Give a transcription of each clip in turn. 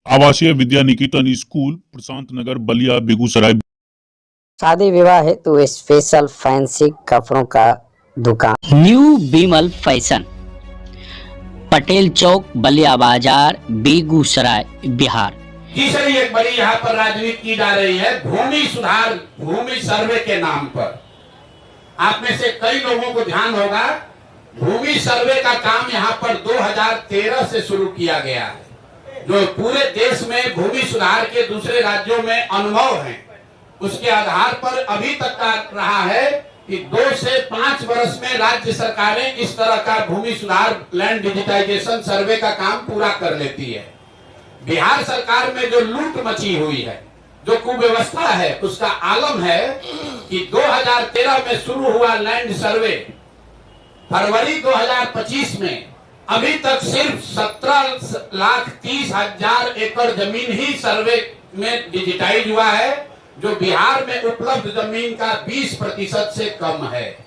आवासीय विद्या निकेतन स्कूल प्रशांत नगर बलिया बेगूसराय। शादी विवाह हेतु स्पेशल फैंसी कपड़ों का दुकान न्यू बीमल फैशन, पटेल चौक, बलिया बाजार, बेगूसराय, बिहार। तीसरी एक बड़ी यहाँ पर राजनीति की जा रही है भूमि सुधार, भूमि सर्वे के नाम पर। आप में से कई लोगों को ध्यान होगा, भूमि सर्वे का काम यहाँ पर 2013 से शुरू किया गया है। जो पूरे देश में भूमि सुधार के दूसरे राज्यों में अनुभव है, उसके आधार पर अभी तक का रहा है कि 2 से 5 वर्ष में राज्य सरकारें इस तरह का भूमि सुधार, लैंड डिजिटाइजेशन सर्वे का काम पूरा कर लेती है। बिहार सरकार में जो लूट मची हुई है, जो कुव्यवस्था है, उसका आलम है कि 2013 में शुरू हुआ लैंड सर्वे फरवरी 2025 में अभी तक सिर्फ 17,30,000 एकड़ जमीन ही सर्वे में डिजिटाइज हुआ है, जो बिहार में उपलब्ध जमीन का 20% से कम है।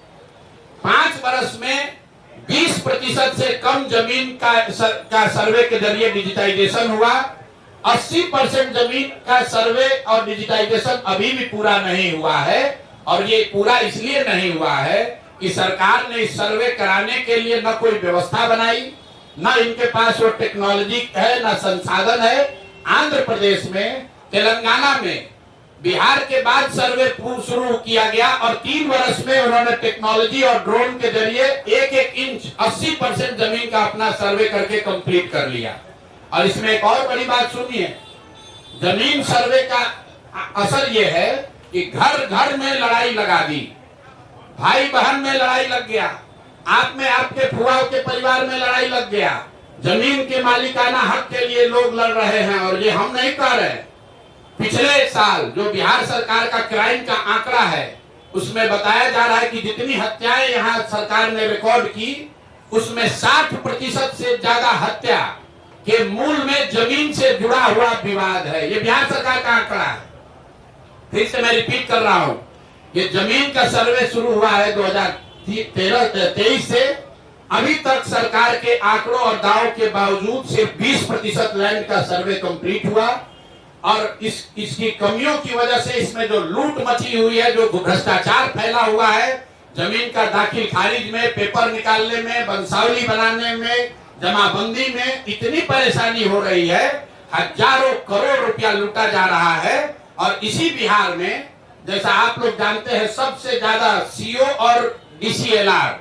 5 वर्ष में 20% से कम जमीन का सर्वे के जरिए डिजिटाइजेशन हुआ। 80% जमीन का सर्वे और डिजिटाइजेशन अभी भी पूरा नहीं हुआ है, और ये पूरा इसलिए नहीं हुआ है कि सरकार ने इस सर्वे कराने के लिए न कोई व्यवस्था बनाई, न इनके पास वो टेक्नोलॉजी है, न संसाधन है। आंध्र प्रदेश में, तेलंगाना में बिहार के बाद सर्वे शुरू किया गया, और 3 वर्ष में उन्होंने टेक्नोलॉजी और ड्रोन के जरिए 1-1 इंच 80% जमीन का अपना सर्वे करके कंप्लीट कर लिया। और इसमें एक और बड़ी बात सुनिए, जमीन सर्वे का असर यह है कि घर घर में लड़ाई लगा दी, भाई बहन में लड़ाई लग गया, आप में आपके फुआओं के परिवार में लड़ाई लग गया। जमीन के मालिकाना हक के लिए लोग लड़ रहे हैं, और ये हम नहीं कर रहे। पिछले साल जो बिहार सरकार का क्राइम का आंकड़ा है, उसमें बताया जा रहा है कि जितनी हत्याएं यहाँ सरकार ने रिकॉर्ड की, उसमें 60% से ज्यादा हत्या के मूल में जमीन से जुड़ा हुआ विवाद है। ये बिहार सरकार का आंकड़ा है। फिर से मैं रिपीट कर रहा हूं, ये जमीन का सर्वे शुरू हुआ है 2023 से। अभी तक सरकार के आंकड़ों और दावों के बावजूद सिर्फ 20% लैंड का सर्वे कंप्लीट हुआ, और इसकी कमियों की वजह से इसमें जो लूट मची हुई है, जो भ्रष्टाचार फैला हुआ है, जमीन का दाखिल खारिज में, पेपर निकालने में, बंसावली बनाने में, जमाबंदी में इतनी परेशानी हो रही है, हजारों करोड़ रुपया लूटा जा रहा है। और इसी बिहार में, जैसा आप लोग जानते हैं, सबसे ज्यादा सीओ और डीसीएलआर,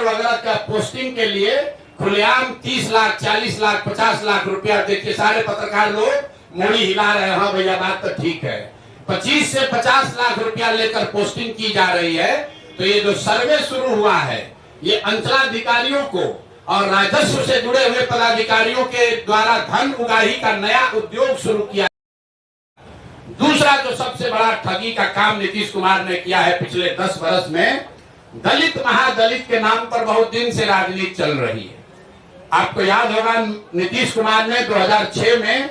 वगैरह का पोस्टिंग के लिए खुलेआम 30 लाख, 40 लाख, 50 लाख रुपया देखिए, सारे पत्रकार लोग मोड़ी हिला रहे हैं, हाँ भैया बात तो ठीक है। 25 से 50 लाख रुपया लेकर पोस्टिंग की जा रही है। तो ये जो सर्वे शुरू हुआ है, ये अंचलाधिकारियों को और राजस्व से जुड़े हुए पदाधिकारियों के द्वारा धन उगाही का नया उद्योग शुरू किया। दूसरा जो सबसे बड़ा ठगी का काम नीतीश कुमार ने किया है पिछले 10 वर्ष में, दलित महादलित के नाम पर बहुत दिन से राजनीति चल रही है। आपको याद होगा, नीतीश कुमार ने 2006 में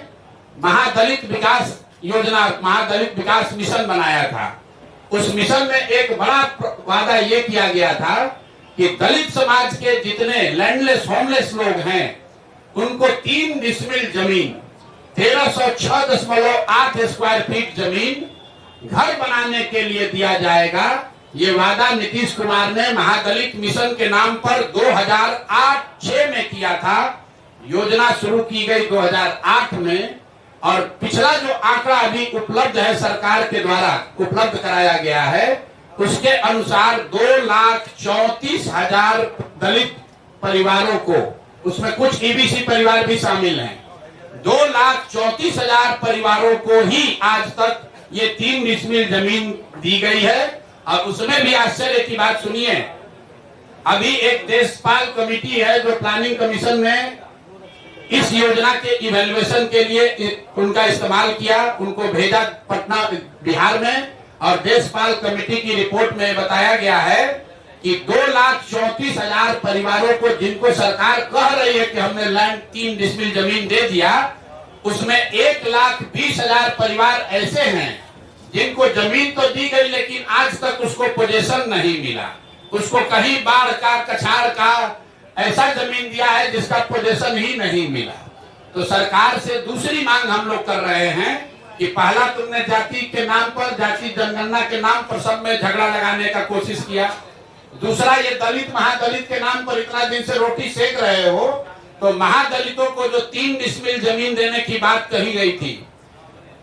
महादलित विकास योजना, महादलित विकास मिशन बनाया था। उस मिशन में एक बड़ा वादा ये किया गया था कि दलित समाज के जितने लैंडलेस, होमलेस लोग हैं, उनको 3 डिसमिल जमीन, 1306.8 स्क्वायर फीट जमीन घर बनाने के लिए दिया जाएगा। ये वादा नीतीश कुमार ने महादलित मिशन के नाम पर 2008-06 में किया था। योजना शुरू की गई 2008 में, और पिछला जो आंकड़ा अभी उपलब्ध है, सरकार के द्वारा उपलब्ध कराया गया है, उसके अनुसार 2,34,000 दलित परिवारों को, उसमें कुछ ईबीसी परिवार भी शामिल हैं, 2,34,000 परिवारों को ही आज तक ये 3 डिसमिल जमीन दी गई है। और उसमें भी आश्चर्य की बात सुनिए, अभी एक देशपाल कमेटी है जो प्लानिंग कमीशन ने इस योजना के इवैल्यूएशन के लिए उनका इस्तेमाल किया, उनको भेजा पटना बिहार में, और देशपाल कमेटी की रिपोर्ट में बताया गया है कि 2,34,000 परिवारों को, जिनको सरकार कह रही है कि हमने लैंड 3 डिसमिल जमीन दे दिया, उसमें 1,20,000 परिवार ऐसे हैं जिनको जमीन तो दी गई, लेकिन आज तक उसको पोजीशन नहीं मिला। उसको कहीं बाढ़ का, कछाड़ का ऐसा जमीन दिया है जिसका पोजीशन ही नहीं मिला। तो सरकार से दूसरी मांग हम लोग कर रहे हैं कि पहला तुमने जाति के नाम पर, जाति जनगणना के नाम पर सब में झगड़ा लगाने का कोशिश किया। दूसरा, ये दलित महादलित के नाम पर इतना दिन से रोटी सेक रहे हो, तो महादलितों को जो 3 डिसमिल जमीन देने की बात कही गई थी,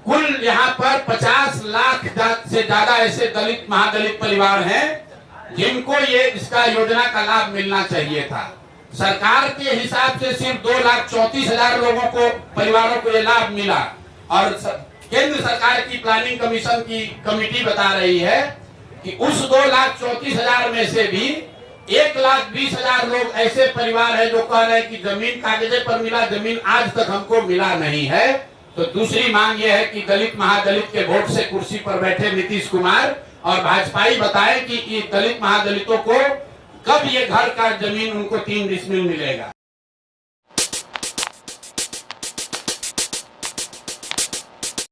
कुल यहाँ पर 50 लाख से ज्यादा ऐसे दलित महादलित परिवार हैं जिनको ये इसका योजना का लाभ मिलना चाहिए था। सरकार के हिसाब से सिर्फ 2,34,000 लोगों को, परिवारों को ये लाभ मिला, और केंद्र सरकार की प्लानिंग कमीशन की कमेटी बता रही है कि उस 2,34,000 में से भी 1,20,000 लोग ऐसे परिवार है जो कह रहे हैं कि जमीन कागजे पर मिला, जमीन आज तक हमको मिला नहीं है। तो दूसरी मांग यह है कि दलित महादलित के वोट से कुर्सी पर बैठे नीतीश कुमार और भाजपाई बताएं कि दलित महादलितों को कब ये घर का जमीन उनको 3 डिसमिल मिलेगा।